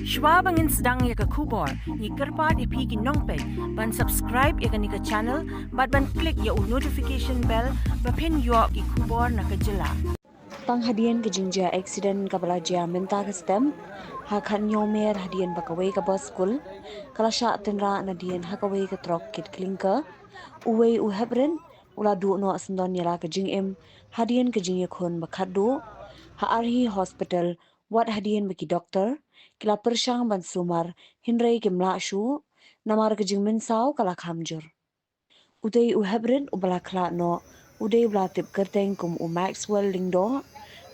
Shwabangin sedang ya ke kubor, ni kerpat ipi ki nongpe, ban subscribe ya ke ni ke channel, ban klik ya notification bell, bapin yo ki kubor na ke jylla. Panghadian ke Jingjia Aksiden kabala jia minta ke stem, hakan nyomer hadian bakawai ke bos skul, kala syak tenra nadian hakawai ke trok kit klinker, Uwei u Heprit, ula du no asendon yala ke jingim, hadian ke jingya khun bakadu, ha Arhi hospital, wat hadian baki doktor, kila persyang ban sumar, hinrei ke mlak syu, namar ke jing minsau kala khamjur. Udai u Heprit u bala Khlad no, udai bala tip kerteng kum u Maxwell lingdo,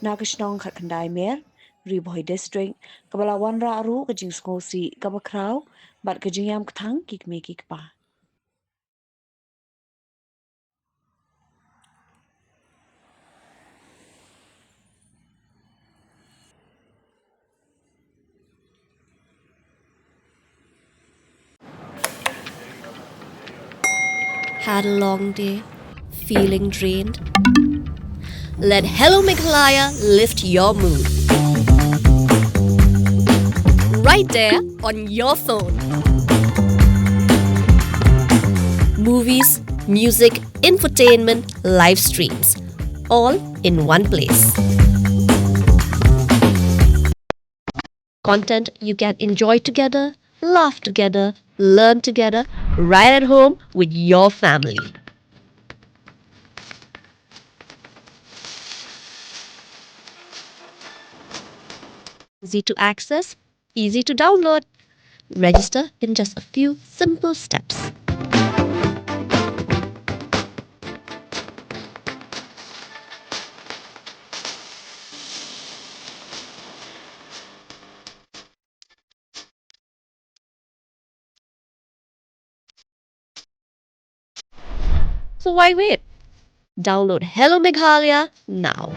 na ke Shillong khat kandai mer, Riboy district, kabala wanra aru ke jing skosi kabakrau, bat ke jing yam ketang kik me kik pa. Had a long day, feeling drained? Let Hello Meghalaya lift your mood. Right there on your phone. Movies, music, infotainment, live streams, all in one place. Content you can enjoy together, laugh together, learn together, right at home with your family. Easy to access, easy to download. Register in just a few simple steps. So why wait? Download Hello Meghalaya now.